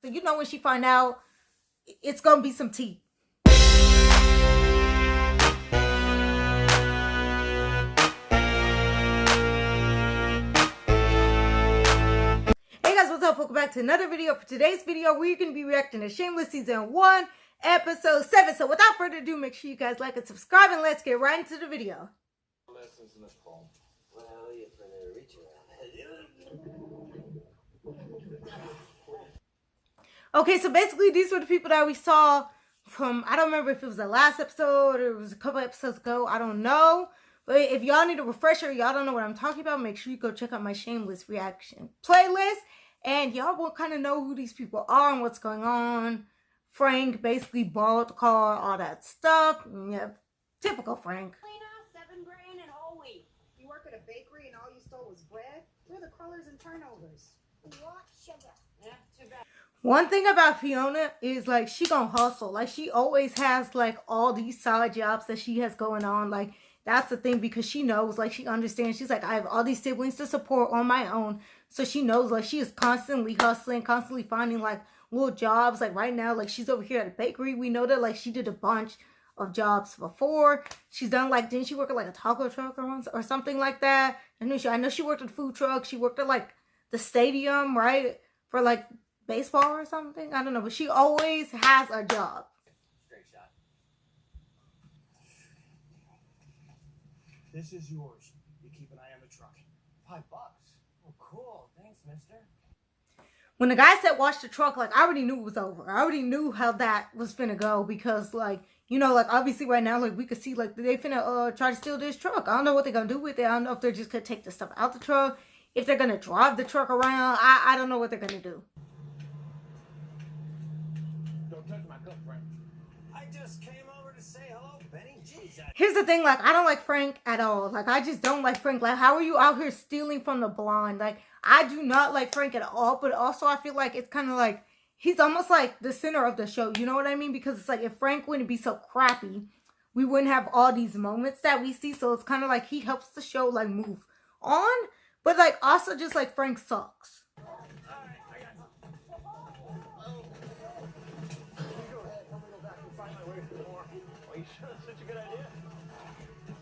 So you know when she find out, it's gonna be some tea. Hey guys, what's up? Welcome back to another video. For today's video, we're going to be reacting to Shameless Season 1, Episode 7. So without further ado, make sure you guys like and subscribe, and let's get right into the video. Lessons in the poem. Well, you better reach around. Okay, so basically these were the people that we saw from, I don't remember if it was the last episode or it was a couple episodes ago, I don't know. But if y'all need a refresher, y'all don't know what I'm talking about, make sure you go check out my Shameless reaction playlist. And y'all will kind of know who these people are and what's going on. Frank basically borrowed the car, all that stuff. Yeah, typical Frank. Lena, 7 grand and whole wheat. You work at a bakery and all you stole was bread? Where are the crullers and turnovers? What sugar? Yeah, too bad. One thing about Fiona is, like, she gonna hustle. Like, she always has, like, all these side jobs that she has going on. Like, that's the thing, because she knows, like, she understands. She's like, I have all these siblings to support on my own. So she knows, like, she is constantly hustling, constantly finding, like, little jobs. Like, right now, like, she's over here at a bakery. We know that, like, she did a bunch of jobs before. She's done, like, didn't she work at, like, a taco truck or something like that? I know she worked at a food truck. She worked at, like, the stadium, right? For, like, baseball or something. I don't know. But she always has a job. Straight shot. This is yours. You keep an eye on the truck. $5. Oh, cool. Thanks, mister. When the guy said watch the truck, like, I already knew it was over. I already knew how that was finna go, because, like, you know, like, obviously right now, like, we could see, like, they finna try to steal this truck. I don't know what they're gonna do with it. I don't know if they're just gonna take the stuff out the truck, if they're gonna drive the truck around. I don't know what they're gonna do. Don't touch my cup, Frank. I just came over to say hello, Benny. Jeez, Here's the thing, like, I don't like Frank at all. Like, I just don't like Frank. Like, how are you out here stealing from the blonde? Like, I do not like Frank at all, but also I feel like it's kind of like, he's almost like the center of the show. You know what I mean? Because it's like, if Frank wouldn't be so crappy, we wouldn't have all these moments that we see. So it's kind of like he helps the show, like, move on. But, like, also just, like, Frank sucks.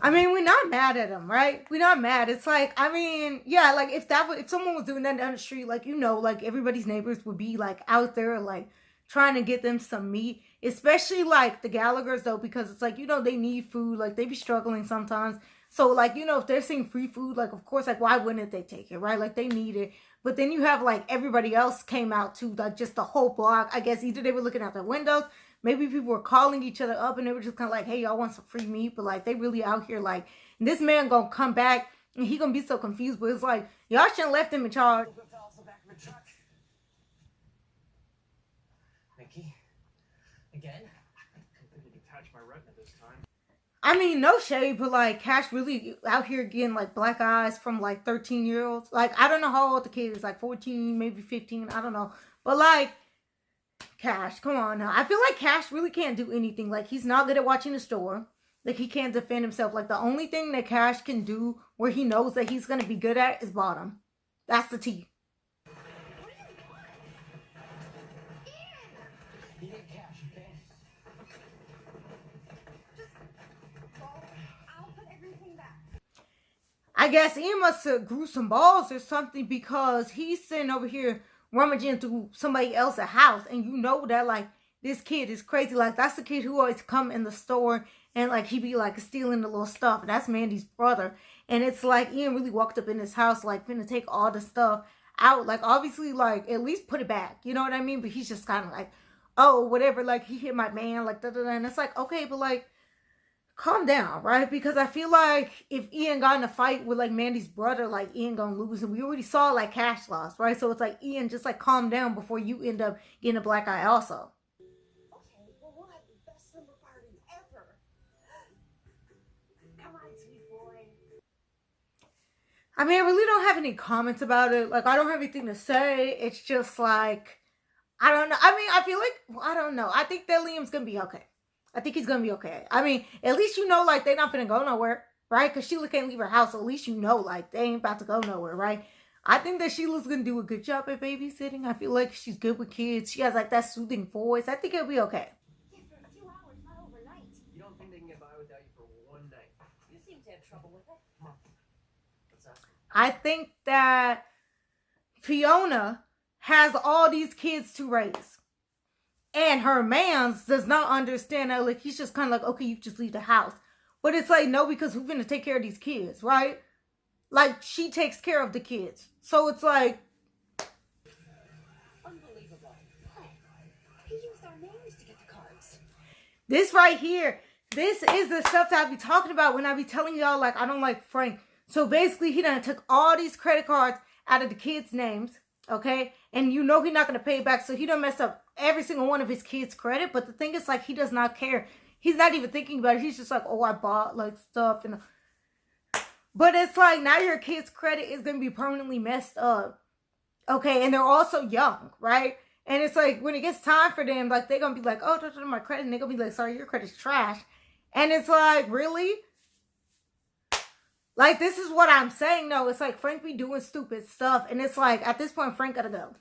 I mean, we're not mad at him, right? We're not mad. It's like, I mean, yeah, like, if someone was doing that down the street, like, you know, like, everybody's neighbors would be, like, out there, like, trying to get them some meat. Especially, like, the Gallaghers, though, because it's like, you know, they need food. Like, they be struggling sometimes. So, like, you know, if they're seeing free food, like, of course, like, why wouldn't they take it, right? Like, they need it. But then you have, like, everybody else came out, too, like, just the whole block. I guess either they were looking out their windows, maybe people were calling each other up and they were just kind of like, hey, y'all want some free meat? But, like, they really out here, like, this man gonna come back and he gonna be so confused. But it's like, y'all shouldn't left him in charge. Mickey? Again? I think you detached my retina this time. I mean, no shade, but, like, Cash really out here getting, like, black eyes from, like, 13-year-olds. Like, I don't know how old the kid is, like, 14, maybe 15, I don't know. But, like, Cash, come on now. I feel like Cash really can't do anything. Like, he's not good at watching the store. Like, he can't defend himself. Like, the only thing that Cash can do where he knows that he's going to be good at is bottom. That's the T. You need cash, okay? I'll put everything back. I guess Ian must have grew some balls or something, because he's sitting over here rummaging through somebody else's house, and you know that, like, this kid is crazy. Like, that's the kid who always come in the store and, like, he be, like, stealing the little stuff. That's Mandy's brother. And it's like Ian really walked up in his house, like, finna take all the stuff out. Like, obviously, like, at least put it back. You know what I mean? But he's just kind of like, oh, whatever. Like, he hit my man, like, da-da-da. And it's like, okay, but, like, calm down, right? Because I feel like if Ian got in a fight with, like, Mandy's brother, like, Ian gonna lose. And we already saw, like, Cash lost, right? So it's like, Ian, just, like, calm down before you end up getting a black eye also. Okay, well, we'll have the best summer party ever. Come on, sweet boy. I mean, I really don't have any comments about it. Like, I don't have anything to say. It's just, like, I don't know. I mean, I feel like, well, I don't know. I think that Liam's gonna be okay. I think he's gonna be okay. I mean, at least you know, like, they're not gonna go nowhere, right? Because Sheila can't leave her house. So at least you know, like, they ain't about to go nowhere, right? I think that Sheila's gonna do a good job at babysitting. I feel like she's good with kids. She has like that soothing voice. I think it'll be okay. Yeah, for a few hours, not overnight. You don't think they can get by without you for one night? You seem to have trouble with it. What's that? I think that Fiona has all these kids to raise. And her mans does not understand that. Like, he's just kind of like, okay, you just leave the house. But it's like, no, because who's going to take care of these kids, right? Like, she takes care of the kids. So it's like... Unbelievable. He used our names to get the cards. This right here, this is the stuff that I be talking about when I be telling y'all, like, I don't like Frank. So basically, he done took all these credit cards out of the kids' names, okay? And you know he's not going to pay it back. So he done messed up every single one of his kids' credit. But the thing is, like, he does not care. He's not even thinking about it. He's just like, oh, I bought, like, stuff. But it's like, now your kid's credit is going to be permanently messed up. Okay? And they're also young, right? And it's like, when it gets time for them, like, they're going to be like, oh, my credit. And they're going to be like, sorry, your credit's trash. And it's like, really? Like, this is what I'm saying, though. It's like, Frank be doing stupid stuff. And it's like, at this point, Frank gotta go.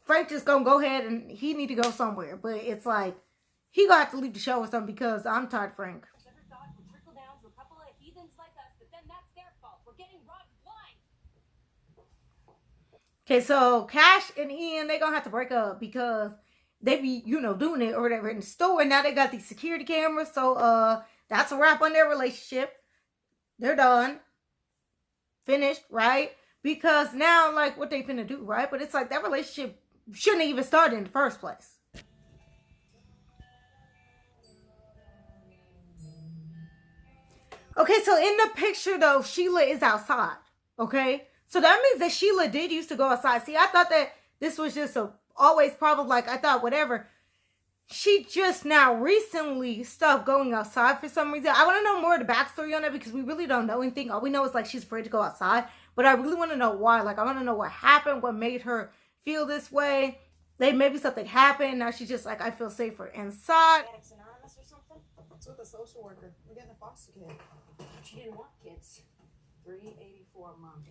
Frank just gonna go ahead and he need to go somewhere. But it's like, he gonna have to leave the show or something because I'm tired of Frank. Never thought would trickle down to a couple of heathens like us, but then that's their fault. We're getting robbed blind. Okay, so Cash and Ian, they gonna have to break up because they be, you know, doing it or whatever in the store. And now they got these security cameras. So, that's a wrap on their relationship. They're done. Finished, right? Because now, like, what they finna do, right? But it's like, that relationship shouldn't have even started in the first place. Okay, so in the picture, though, Sheila is outside, okay? So that means that Sheila did used to go outside. See, I thought that this was just a always problem. Like, I thought, whatever. She just now recently stopped going outside for some reason. I want to know more of the backstory on it because we really don't know anything. All we know is like she's afraid to go outside. But I really want to know why. Like, I want to know what happened, what made her feel this way. Like, maybe something happened. Now she's just like, I feel safer inside. Addicts Anonymous or something? It's with a social worker. We're getting a foster kid. She didn't want kids. $384 a month.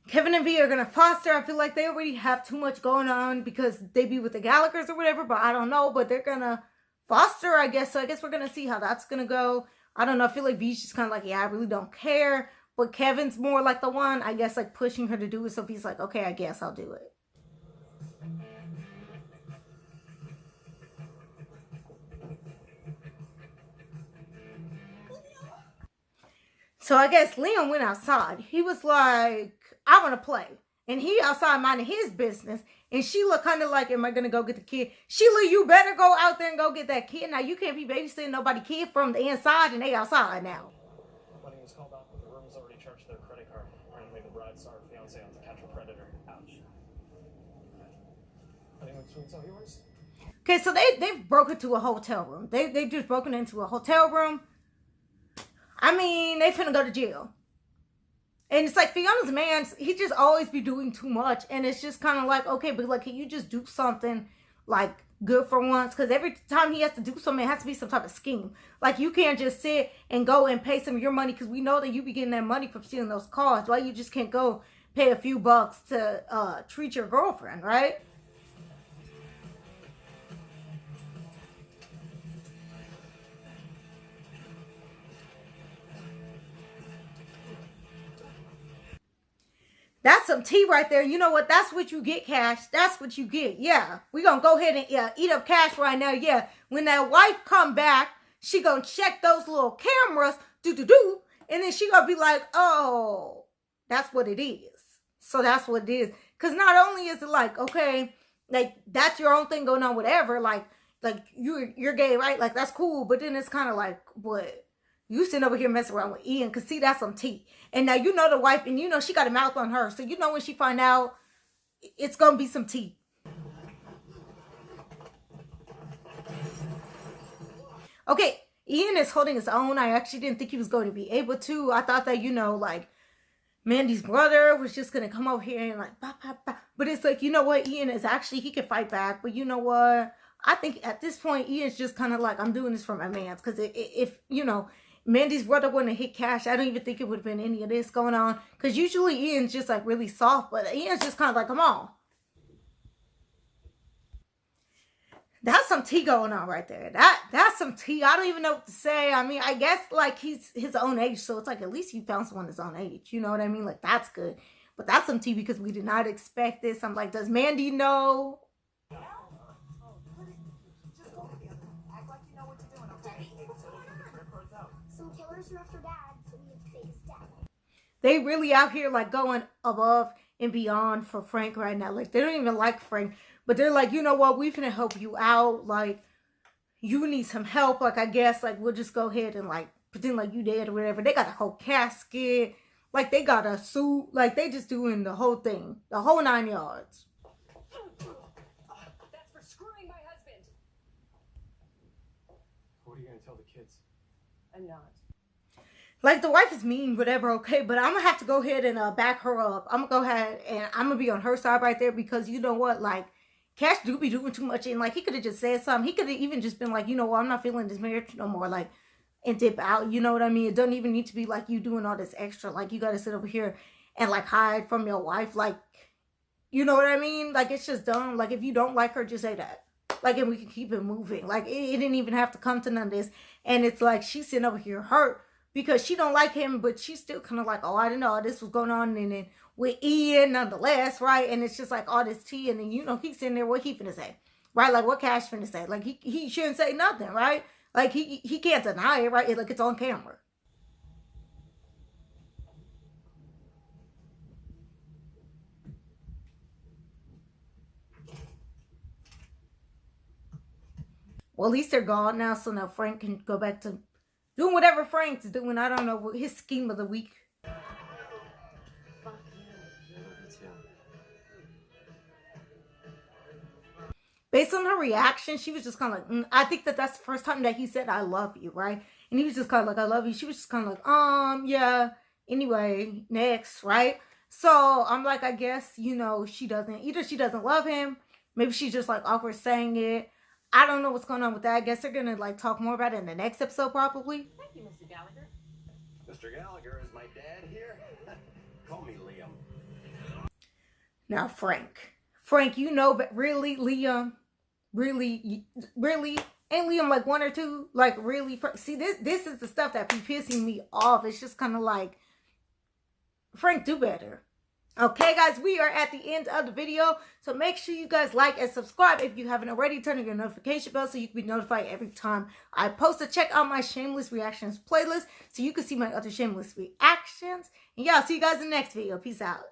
Kevin and V are going to foster. I feel like they already have too much going on because they be with the Gallaghers or whatever, but I don't know. But they're going to foster, I guess. So I guess we're going to see how that's going to go. I don't know. I feel like V's just kind of like, yeah, I really don't care. But Kevin's more like the one, I guess, like pushing her to do it. So V's like, okay, I guess I'll do it. So I guess Liam went outside. He was like, I want to play. And he outside minding his business. And Sheila kind of like, am I going to go get the kid? Sheila, you better go out there and go get that kid. Now, you can't be babysitting nobody kid from the inside and they outside now. Wedding was called off, but the room was already charged to their credit card. Apparently the bride saw her fiance on to catch a predator. Ouch. Honeymoon suite's all yours? Okay, so they've broken into a hotel room. They've just broken into a hotel room. I mean, they finna go to jail. And it's like, Fiona's man, he just always be doing too much. And it's just kind of like, okay, but like, can you just do something, like, good for once? Because every time he has to do something, it has to be some type of scheme. Like, you can't just sit and go and pay some of your money, because we know that you be getting that money from stealing those cars. Why you just can't go pay a few bucks to treat your girlfriend, right? That's some tea right there. You know what? That's what you get, Cash. That's what you get. Yeah. We're going to go ahead and eat up Cash right now. Yeah. When that wife come back, she going to check those little cameras. Do-do-do. And then she going to be like, oh, that's what it is. So that's what it is. Because not only is it like, okay, like, that's your own thing going on, whatever. Like you're gay, right? Like, that's cool. But then it's kind of like, what? You sitting over here messing around with Ian. Because, see, that's some tea. And now you know the wife. And you know she got a mouth on her. So you know when she find out, it's going to be some tea. Okay. Ian is holding his own. I actually didn't think he was going to be able to. I thought that, you know, like, Mandy's brother was just going to come over here and like, bah, bah, bah. But it's like, you know what? Ian is actually, he can fight back. But you know what? I think at this point, Ian's just kind of like, I'm doing this for my mans. Because if, you know, Mandy's brother wouldn't have hit Cash, I don't even think it would have been any of this going on. Because usually Ian's just like really soft, but Ian's just kind of like, come on. That's some tea going on right there. That's some tea. I don't even know what to say. I mean, I guess like he's his own age, so it's like at least he found someone his own age. You know what I mean? Like that's good. But that's some tea because we did not expect this. I'm like, does Mandy know? Just go together. Act like you know what you're doing, okay? Some killers are after Dad, so we have to take his death. They really out here like going above and beyond for Frank right now. Like they don't even like Frank. But they're like, you know what? We finna help you out. Like, you need some help. Like, I guess, like, we'll just go ahead and, like, pretend like you dead or whatever. They got a whole casket. Like, they got a suit. Like, they just doing the whole thing. The whole 9 yards. That's for screwing my husband. What are you gonna tell the kids? I'm not. Like, the wife is mean, whatever, okay. But I'm going to have to go ahead and back her up. I'm going to go ahead and I'm going to be on her side right there. Because you know what? Like, Cash do be doing too much, and like he could have just said something. He could have even just been like, you know what, I'm not feeling this marriage no more, like, and dip out. You know what I mean? It doesn't even need to be like you doing all this extra. Like you got to sit over here and like hide from your wife. Like, you know what I mean? Like it's just dumb. Like if you don't like her, just say that. Like and we can keep it moving. Like it didn't even have to come to none of this. And it's like she's sitting over here hurt because she don't like him, but she's still kind of like, oh, I didn't know this was going on, and then with Ian nonetheless, right? And it's just like all this tea, and then you know he's sitting there, what he finna say, right? Like what Cash finna say? Like he shouldn't say nothing, right? Like he can't deny it, right? Like it's on camera. Well, at least they're gone now, so now Frank can go back to doing whatever Frank's doing. I don't know, his scheme of the week. Based on her reaction, she was just kind of like, I think that's the first time that he said, I love you, right? And he was just kind of like, I love you. She was just kind of like, yeah. Anyway, next, right? So I'm like, I guess, you know, either she doesn't love him. Maybe she's just like awkward saying it. I don't know what's going on with that. I guess they're going to like talk more about it in the next episode probably. Thank you, Mr. Gallagher. Mr. Gallagher is my dad here. Call me Liam. Now, Frank, you know, but really, Liam, really, ain't Liam like 1 or 2? Like, really? See, this is the stuff that be pissing me off. It's just kind of like, Frank, do better. Okay, guys, we are at the end of the video. So make sure you guys like and subscribe if you haven't already. Turn on your notification bell so you can be notified every time I post. Check out my Shameless Reactions playlist so you can see my other Shameless Reactions. And yeah, I'll see you guys in the next video. Peace out.